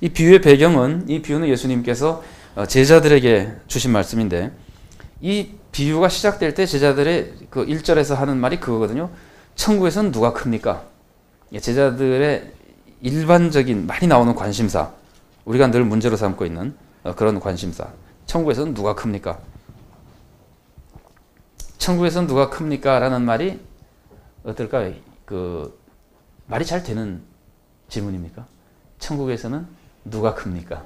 이 비유의 배경은, 이 비유는 예수님께서 제자들에게 주신 말씀인데, 이 비유가 시작될 때 제자들의 그 1절에서 하는 말이 그거거든요. 천국에서는 누가 큽니까? 제자들의 일반적인 많이 나오는 관심사, 우리가 늘 문제로 삼고 있는 그런 관심사. 천국에서는 누가 큽니까? 천국에서는 누가 큽니까? 라는 말이 어떨까요? 말이 잘 되는 질문입니까? 천국에서는 누가 큽니까?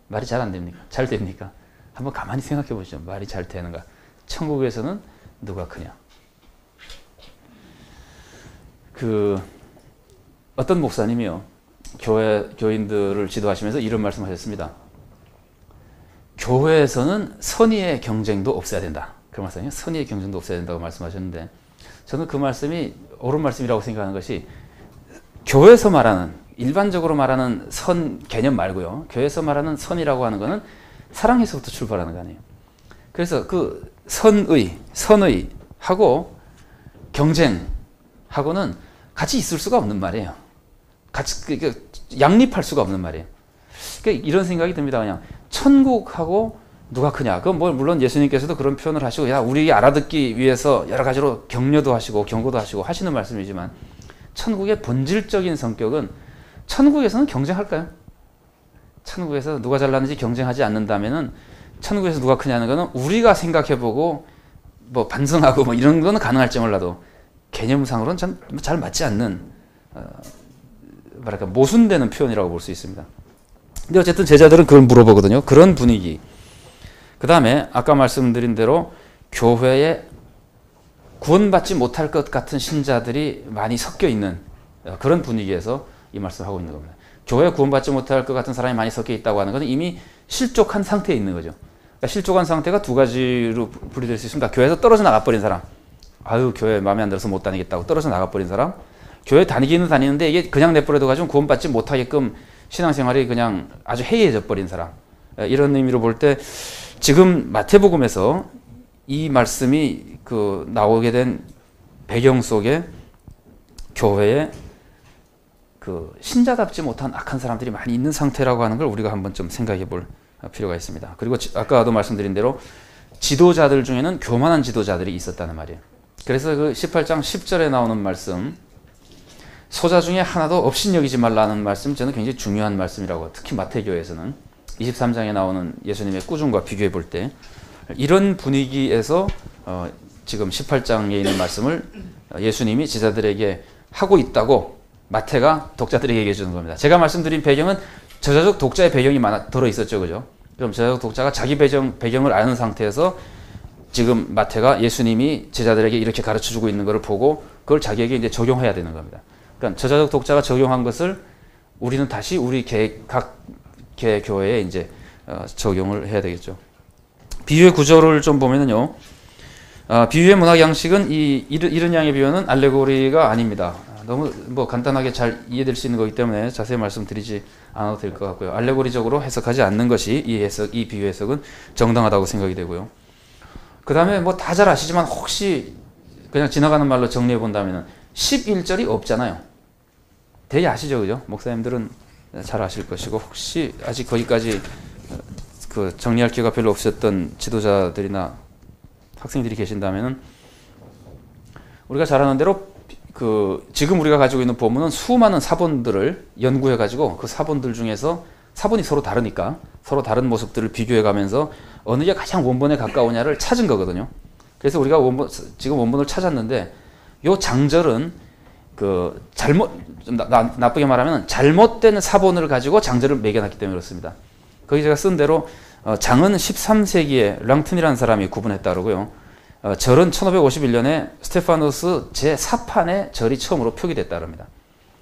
말이 잘 안 됩니까? 잘 됩니까? 한번 가만히 생각해 보시죠. 말이 잘 되는가? 천국에서는 누가 크냐? 어떤 목사님이요, 교인들을 지도하시면서 이런 말씀하셨습니다. 교회에서는 선의의 경쟁도 없어야 된다. 그 말씀이요. 선의의 경쟁도 없어야 된다고 말씀하셨는데, 저는 그 말씀이 옳은 말씀이라고 생각하는 것이, 교회에서 말하는, 일반적으로 말하는 선 개념 말고요, 교회에서 말하는 선이라고 하는 것은 사랑에서부터 출발하는 거 아니에요. 그래서 그 선의하고 경쟁하고는 같이 있을 수가 없는 말이에요. 같이 양립할 수가 없는 말이에요. 그러니까 이런 생각이 듭니다. 그냥 천국하고 누가 크냐. 그건 뭐 물론 예수님께서도 그런 표현을 하시고, 야, 우리 알아듣기 위해서 여러 가지로 격려도 하시고 경고도 하시고 하시는 말씀이지만, 천국의 본질적인 성격은, 천국에서는 경쟁할까요? 천국에서 누가 잘나는지 경쟁하지 않는다면은, 천국에서 누가 크냐는 거는 우리가 생각해보고 뭐 반성하고 뭐 이런 거는 가능할지 몰라도 개념상으로는 잘 맞지 않는 모순되는 표현이라고 볼 수 있습니다. 근데 어쨌든 제자들은 그걸 물어보거든요. 그런 분위기. 그 다음에 아까 말씀드린 대로 교회에 구원받지 못할 것 같은 신자들이 많이 섞여 있는 그런 분위기에서 이 말씀을 하고 있는 겁니다. 교회에 구원받지 못할 것 같은 사람이 많이 섞여 있다고 하는 것은 이미 실족한 상태에 있는 거죠. 그러니까 실족한 상태가 두 가지로 분리될 수 있습니다. 교회에서 떨어져 나가버린 사람, 아유 교회 마음에 안 들어서 못 다니겠다고 떨어져 나가버린 사람, 교회 다니기는 다니는데 이게 그냥 내버려둬 가지고 구원받지 못하게끔 신앙생활이 그냥 아주 해이해져 버린 사람, 이런 의미로 볼 때 지금 마태복음에서 이 말씀이 나오게 된 배경 속에 교회에 신자답지 못한 악한 사람들이 많이 있는 상태라고 하는 걸 우리가 한번 좀 생각해 볼 필요가 있습니다. 그리고 아까도 말씀드린 대로 지도자들 중에는 교만한 지도자들이 있었다는 말이에요. 그래서 그 18장 10절에 나오는 말씀, 소자 중에 하나도 업신여기지 말라는 말씀, 저는 굉장히 중요한 말씀이라고, 특히 마태교회에서는 23장에 나오는 예수님의 꾸중과 비교해 볼 때 이런 분위기에서 지금 18장에 있는 말씀을 예수님이 제자들에게 하고 있다고 마태가 독자들에게 얘기해 주는 겁니다. 제가 말씀드린 배경은 저자적 독자의 배경이 들어 있었죠, 그죠? 그럼 저자적 독자가 자기 배경을 아는 상태에서 지금 마태가 예수님이 제자들에게 이렇게 가르쳐 주고 있는 것을 보고 그걸 자기에게 이제 적용해야 되는 겁니다. 그러니까 저자적 독자가 적용한 것을 우리는 다시 우리 각 교회에 이제 적용을 해야 되겠죠. 비유의 구조를 좀 보면은요, 비유의 문학 양식은 이런 양의 비유는 알레고리가 아닙니다. 너무 간단하게 잘 이해될 수 있는 거기 때문에 자세히 말씀드리지 않아도 될 것 같고요. 알레고리적으로 해석하지 않는 것이 이 비유 해석은 정당하다고 생각이 되고요. 그 다음에 다 잘 아시지만 혹시 그냥 지나가는 말로 정리해 본다면 11절이 없잖아요. 되게 아시죠, 그죠? 목사님들은 잘 아실 것이고, 혹시 아직 거기까지 정리할 기회가 별로 없었던 지도자들이나 학생들이 계신다면은, 우리가 잘 아는 대로 지금 우리가 가지고 있는 본문은 수많은 사본들을 연구해 가지고 그 사본들 중에서 사본이 서로 다르니까 서로 다른 모습들을 비교해 가면서 어느 게 가장 원본에 가까우냐를 찾은 거거든요. 그래서 우리가 지금 원본을 찾았는데, 요 장절은 나쁘게 말하면 잘못된 사본을 가지고 장절을 매겨놨기 때문에 그렇습니다. 거기 제가 쓴 대로 장은 13세기에 랑튼이라는 사람이 구분했다 그러고요. 절은 1551년에 스테파노스 제4판에 절이 처음으로 표기됐다 그럽니다.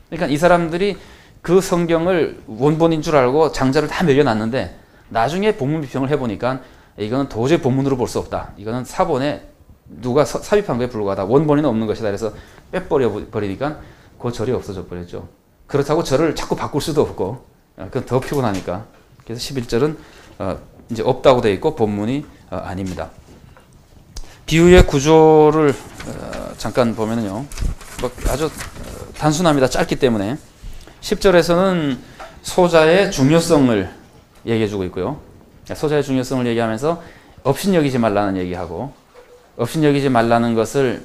그러니까 이 사람들이 그 성경을 원본인 줄 알고 장절을 다 매겨놨는데, 나중에 본문 비평을 해보니까 이거는 도저히 본문으로 볼 수 없다. 이거는 사본에 누가 삽입한 거에 불과하다. 원본에는 없는 것이다. 그래서 빼버리니까 그 절이 없어져 버렸죠. 그렇다고 절을 자꾸 바꿀 수도 없고, 그건 더 피곤하니까. 그래서 11절은 이제 없다고 되어 있고 본문이 아닙니다. 비유의 구조를 잠깐 보면은요, 아주 단순합니다. 짧기 때문에 10절에서는 소자의 중요성을 얘기해주고 있고요. 소자의 중요성을 얘기하면서 업신여기지 말라는 얘기하고, 업신여기지 말라는 것을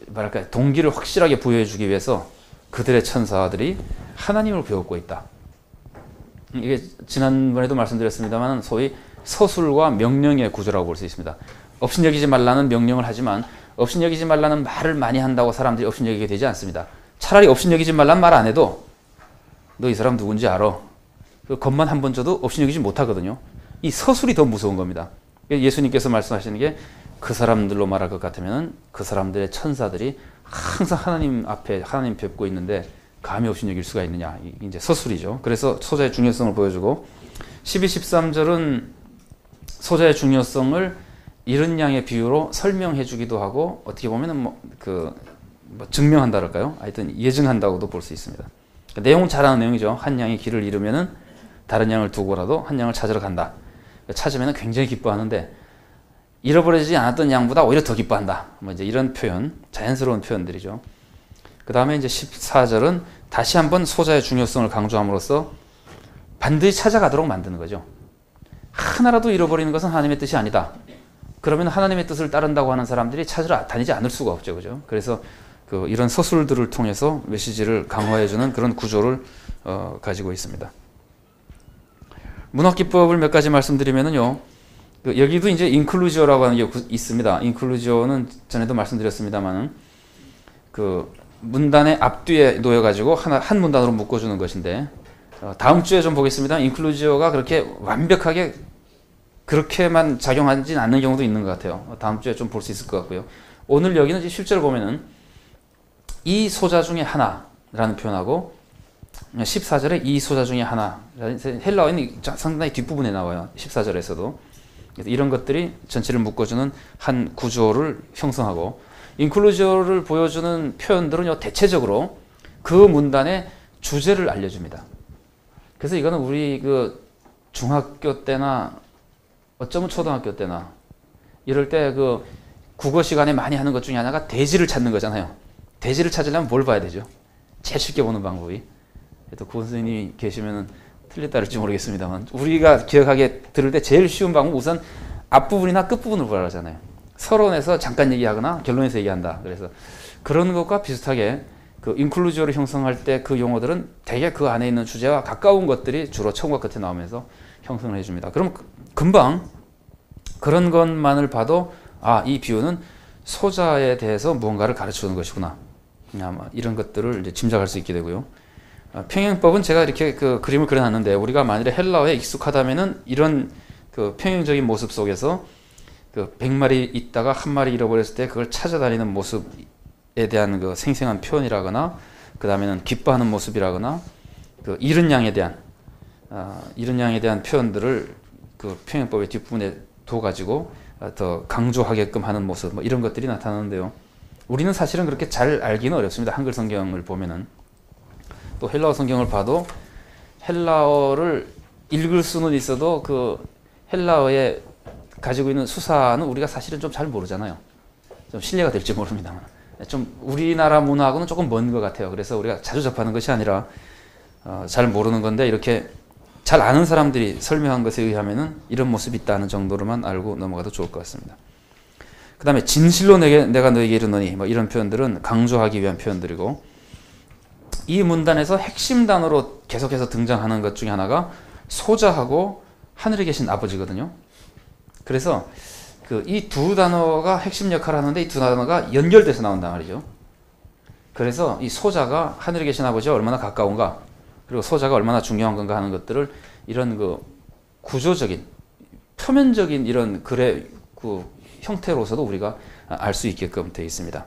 뭐랄까 동기를 확실하게 부여해주기 위해서 그들의 천사들이 하나님을 배우고 있다. 이게 지난번에도 말씀드렸습니다만 소위 서술과 명령의 구조라고 볼 수 있습니다. 업신여기지 말라는 명령을 하지만 업신여기지 말라는 말을 많이 한다고 사람들이 업신여기게 되지 않습니다. 차라리 업신여기지 말라는 말 안 해도 너 이 사람 누군지 알아. 그 것만 한 번 줘도 업신여기지 못하거든요. 이 서술이 더 무서운 겁니다. 예수님께서 말씀하시는 게 그 사람들로 말할 것 같으면 그 사람들의 천사들이 항상 하나님 앞에 하나님 뵙고 있는데 감히 업신여길 수가 있느냐. 이제 서술이죠. 그래서 소자의 중요성을 보여주고 12, 13절은 소자의 중요성을 이른 양의 비유로 설명해 주기도 하고 어떻게 보면은 증명한다 할까요? 하여튼 예증한다고도 볼 수 있습니다. 내용은 잘 아는 내용이죠. 한 양이 길을 잃으면은 다른 양을 두고라도 한 양을 찾으러 간다. 찾으면은 굉장히 기뻐하는데 잃어버리지 않았던 양보다 오히려 더 기뻐한다. 이제 이런 표현, 자연스러운 표현들이죠. 그 다음에 이제 14절은 다시 한번 소자의 중요성을 강조함으로써 반드시 찾아가도록 만드는 거죠. 하나라도 잃어버리는 것은 하나님의 뜻이 아니다. 그러면 하나님의 뜻을 따른다고 하는 사람들이 찾으러 다니지 않을 수가 없죠. 그죠? 그래서 이런 서술들을 통해서 메시지를 강화해주는 그런 구조를 가지고 있습니다. 문학기법을 몇 가지 말씀드리면요. 여기도 이제 인클루지오라고 하는 게 있습니다. 인클루지오는 전에도 말씀드렸습니다만은 문단의 앞뒤에 놓여가지고 한 문단으로 묶어주는 것인데 다음 주에 좀 보겠습니다. 인클루지오가 그렇게 완벽하게 그렇게만 작용하진 않는 경우도 있는 것 같아요. 다음 주에 좀 볼 수 있을 것 같고요. 오늘 여기는 이제 실제로 보면은 이 소자 중에 하나라는 표현하고 14절에 이 소자 중에 하나, 헬라어는 상당히 뒷부분에 나와요. 14절에서도. 그래서 이런 것들이 전체를 묶어주는 한 구조를 형성하고 인클루지오를 보여주는 표현들은 대체적으로 그 문단의 주제를 알려줍니다. 그래서 이거는 우리 중학교 때나 어쩌면 초등학교 때나 이럴 때 국어 시간에 많이 하는 것 중에 하나가 대지를 찾는 거잖아요. 대지를 찾으려면 뭘 봐야 되죠? 제일 쉽게 보는 방법이. 또 구원 선생님이 계시면 틀렸다 할지 모르겠습니다만 우리가 기억하게 들을 때 제일 쉬운 방법은 우선 앞부분이나 끝부분을 보라 하잖아요. 서론에서 잠깐 얘기하거나 결론에서 얘기한다. 그래서 그런 것과 비슷하게 인클루지오를 형성할 때 그 용어들은 대개 그 안에 있는 주제와 가까운 것들이 주로 처음과 끝에 나오면서 형성을 해줍니다. 그럼 금방 그런 것만을 봐도 이 비유는 소자에 대해서 무언가를 가르치는 것이구나. 이런 것들을 이제 짐작할 수 있게 되고요. 평행법은 제가 이렇게 그림을 그려놨는데 우리가 만일에 헬라어에 익숙하다면은 이런 평행적인 모습 속에서 100마리 있다가 한 마리 잃어버렸을 때 그걸 찾아다니는 모습에 대한 생생한 표현이라거나 그 다음에는 기뻐하는 모습이라거나 잃은 양에 대한 표현들을 평행법의 뒷부분에 둬가지고 더 강조하게끔 하는 모습 이런 것들이 나타나는데요. 우리는 사실은 그렇게 잘 알기는 어렵습니다. 한글 성경을 보면은. 또 헬라어 성경을 봐도 헬라어를 읽을 수는 있어도 헬라어에 가지고 있는 수사는 우리가 사실은 좀 잘 모르잖아요. 좀 신뢰가 될지 모릅니다만 좀 우리나라 문화하고는 조금 먼 것 같아요. 그래서 우리가 자주 접하는 것이 아니라 잘 모르는 건데 이렇게 잘 아는 사람들이 설명한 것에 의하면은 이런 모습이 있다는 정도로만 알고 넘어가도 좋을 것 같습니다. 그 다음에 진실로 내가 너에게 이르노니 이런 표현들은 강조하기 위한 표현들이고 이 문단에서 핵심 단어로 계속해서 등장하는 것 중에 하나가 소자하고 하늘에 계신 아버지거든요. 그래서 이 두 단어가 핵심 역할을 하는데 이 두 단어가 연결돼서 나온단 말이죠. 그래서 이 소자가 하늘에 계신 아버지와 얼마나 가까운가 그리고 소자가 얼마나 중요한 건가 하는 것들을 이런 구조적인 표면적인 이런 글의 형태로서도 우리가 알 수 있게끔 되어 있습니다.